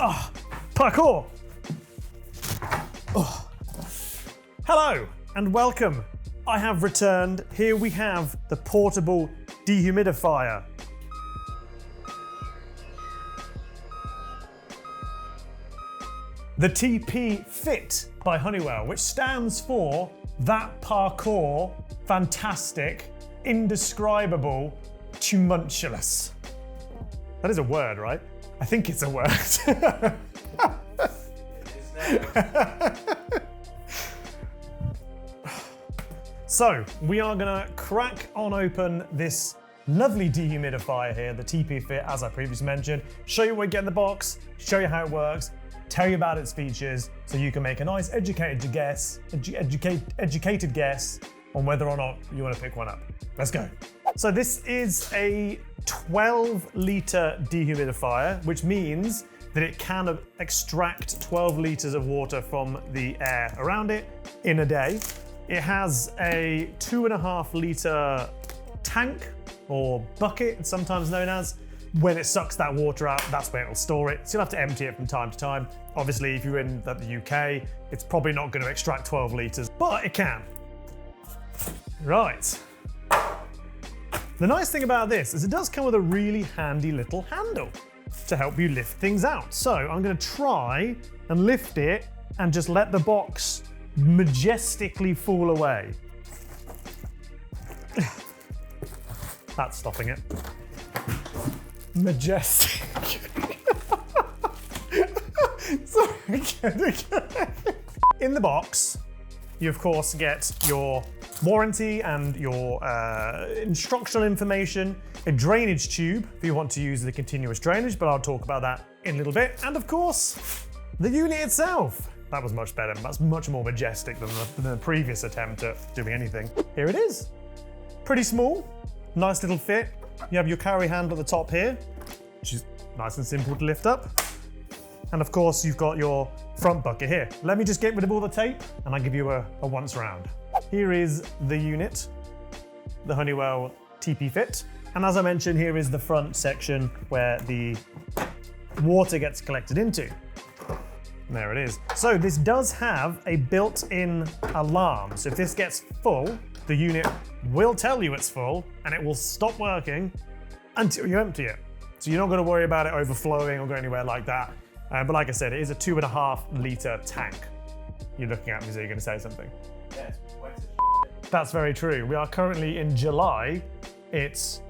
Oh, parkour. Oh. Hello and welcome. I have returned. Here we have the Portable Dehumidifier. The TP-FIT by Honeywell, which stands for that parkour, fantastic, indescribable, tumultuous. That is a word, right? I think it's a word. So, we are gonna crack on open this lovely dehumidifier here, the TP-FIT, as I previously mentioned, show you what you get in the box, show you how it works, tell you about its features, so you can make a nice educated guess on whether or not you want to pick one up. Let's go. So this is a 12-litre dehumidifier, which means that it can extract 12 litres of water from the air around it in a day. It has a 2.5-litre tank, or bucket, it's sometimes known as. When it sucks that water out, that's where it'll store it. So you'll have to empty it from time to time. Obviously, if you're in the UK, it's probably not going to extract 12 litres, but it can. Right. The nice thing about this is it does come with a really handy little handle to help you lift things out. So I'm going to try and lift it and just let the box majestically fall away. That's stopping it. Majestic. Sorry, again. In the box, you of course get your warranty and your instructional information, a drainage tube if you want to use the continuous drainage, but I'll talk about that in a little bit. And of course, the unit itself. That was much better. That's much more majestic than the previous attempt at doing anything. Here it is. Pretty small, nice little fit. You have your carry handle at the top here, which is nice and simple to lift up. And of course, you've got your front bucket here. Let me just get rid of all the tape and I'll give you a once round. Here is the unit, the Honeywell TP-FIT. And as I mentioned, here is the front section where the water gets collected into. And there it is. So this does have a built-in alarm. So if this gets full, the unit will tell you it's full and it will stop working until you empty it. So you're not going to worry about it overflowing or going anywhere like that. But like I said, it is a 2.5-litre tank. You're looking at me, so you're going to say something. Yeah, it's wet as shit. That's very true. We are currently in July. It's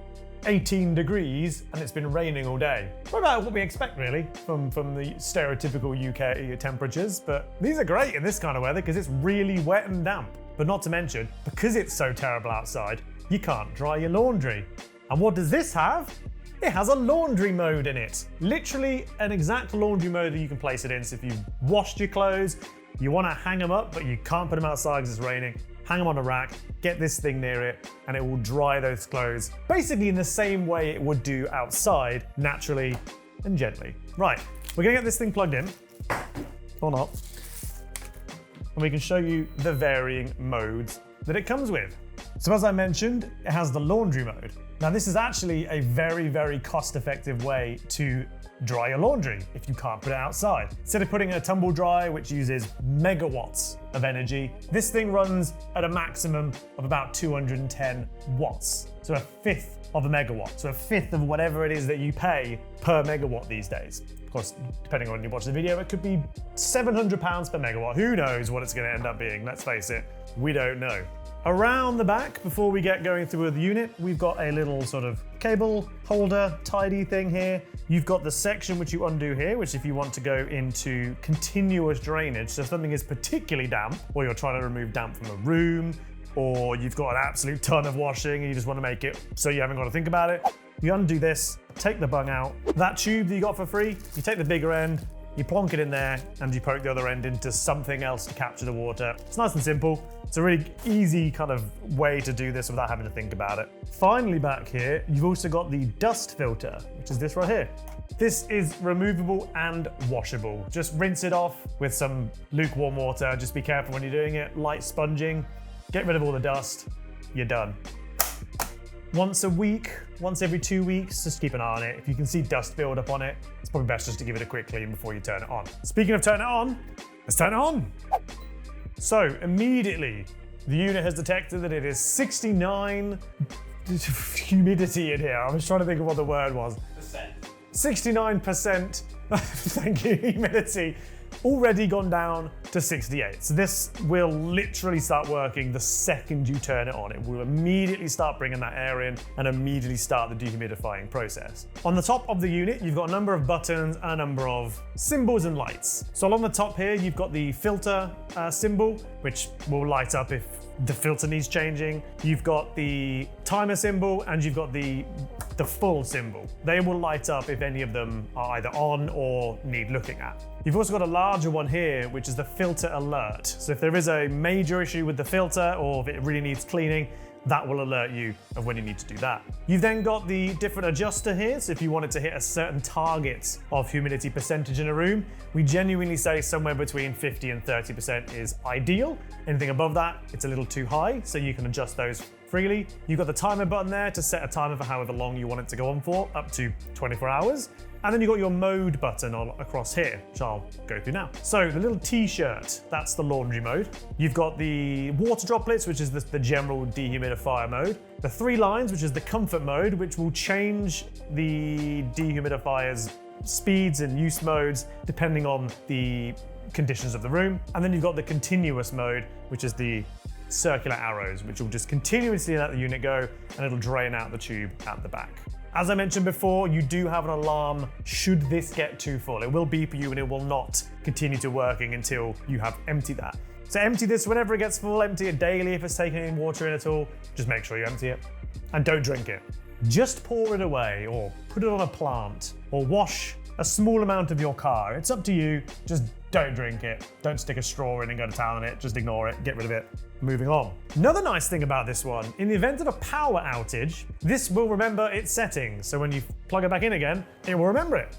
18 degrees and it's been raining all day. What about what we expect really from the stereotypical UK temperatures, but these are great in this kind of weather because it's really wet and damp. But not to mention, because it's so terrible outside, you can't dry your laundry. And what does this have? It has a laundry mode in it. Literally an exact laundry mode that you can place it in. So if you've washed your clothes, you want to hang them up, but you can't put them outside because it's raining, hang them on a rack, get this thing near it, and it will dry those clothes basically in the same way it would do outside, naturally and gently. Right, we're gonna get this thing plugged in, or not, and we can show you the varying modes that it comes with. So as I mentioned, it has the laundry mode. Now this is actually a very, very cost-effective way to dry your laundry if you can't put it outside. Instead of putting in a tumble dry, which uses megawatts of energy, this thing runs at a maximum of about 210 watts. So a fifth of a megawatt. So a fifth of whatever it is that you pay per megawatt these days. Of course, depending on when you watch the video, it could be £700 per megawatt. Who knows what it's going to end up being? Let's face it, we don't know. Around the back, before we get going through the unit, we've got a little sort of cable holder, tidy thing here. You've got the section which you undo here, which if you want to go into continuous drainage, so if something is particularly damp, or you're trying to remove damp from a room, or you've got an absolute ton of washing and you just want to make it so you haven't got to think about it, you undo this, take the bung out. That tube that you got for free, you take the bigger end, you plonk it in there, and you poke the other end into something else to capture the water. It's nice and simple. It's a really easy kind of way to do this without having to think about it. Finally back here, you've also got the dust filter, which is this right here. This is removable and washable. Just rinse it off with some lukewarm water. Just be careful when you're doing it. Light sponging, get rid of all the dust, you're done. once a week, once every 2 weeks. Just keep an eye on it. If you can see dust build up on it, it's probably best just to give it a quick clean before you turn it on. Speaking of turn it on, let's turn it on. So immediately, the unit has detected that it is 69 humidity in here. I was trying to think of what the word was. 69%, thank you, humidity. Already gone down to 68. So this will literally start working the second you turn it on. It will immediately start bringing that air in and immediately start the dehumidifying process. On the top of the unit, you've got a number of buttons and a number of symbols and lights. So along the top here, you've got the filter symbol, which will light up if the filter needs changing. You've got the timer symbol and you've got the full symbol. They will light up if any of them are either on or need looking at. You've also got a larger one here, which is the filter alert. So if there is a major issue with the filter or if it really needs cleaning, that will alert you of when you need to do that. You've then got the different adjuster here. So if you wanted to hit a certain target of humidity percentage in a room, we genuinely say somewhere between 50 and 30% is ideal. Anything above that, it's a little too high, so you can adjust those freely. You've got the timer button there to set a timer for however long you want it to go on for, up to 24 hours. And then you've got your mode button across here, which I'll go through now. So the little t-shirt, that's the laundry mode. You've got the water droplets, which is the general dehumidifier mode. The 3 lines, which is the comfort mode, which will change the dehumidifier's speeds and use modes depending on the conditions of the room. And then you've got the continuous mode, which is the circular arrows, which will just continuously let the unit go and it'll drain out the tube at the back. As I mentioned before, you do have an alarm should this get too full. It will beep you and it will not continue to working until you have emptied that. So empty this whenever it gets full, empty it daily if it's taking any water in at all. Just make sure you empty it and don't drink it. Just pour it away or put it on a plant or wash a small amount of your car. It's up to you, just don't drink it. Don't stick a straw in and go to town on it, just ignore it, get rid of it. Moving on. Another nice thing about this one, in the event of a power outage, this will remember its settings. So when you plug it back in again, it will remember it.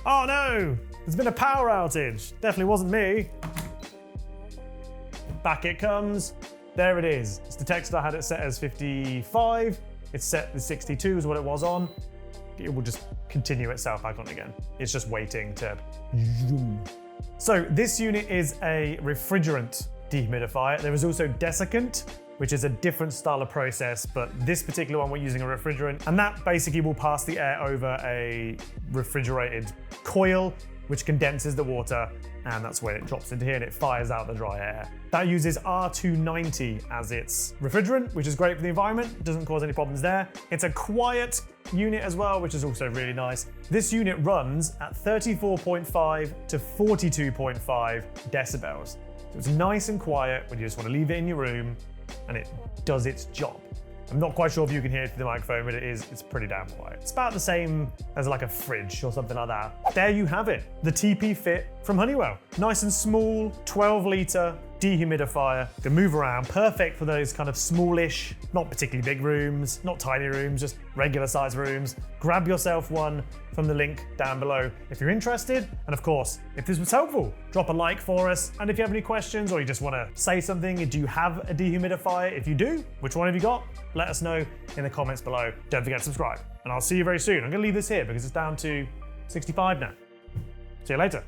Oh no, there's been a power outage. Definitely wasn't me. Back it comes. There it is. It's detected I had it set as 55. It's set as 62 is what it was on. It will just continue itself back on again. It's just waiting to zoom. So this unit is a refrigerant dehumidifier. There is also desiccant, which is a different style of process, but this particular one we're using a refrigerant, and that basically will pass the air over a refrigerated coil, which condenses the water, and that's when it drops into here and it fires out the dry air. That uses R290 as its refrigerant, which is great for the environment, doesn't cause any problems there. It's a quiet unit as well, which is also really nice. This unit runs at 34.5 to 42.5 decibels. So it's nice and quiet when you just want to leave it in your room, and it does its job. I'm not quite sure if you can hear it through the microphone, but it's pretty damn quiet. It's about the same as like a fridge or something like that. There you have it, the TP-FIT from Honeywell. Nice and small, 12-litre dehumidifier. Can move around, perfect for those kind of smallish, not particularly big rooms, not tiny rooms, just regular size rooms. Grab yourself one from the link down below if you're interested. And of course, if this was helpful, drop a like for us. And if you have any questions or you just want to say something, do you have a dehumidifier? If you do, which one have you got? Let us know in the comments below. Don't forget to subscribe. And I'll see you very soon. I'm going to leave this here because it's down to 65 now. See you later.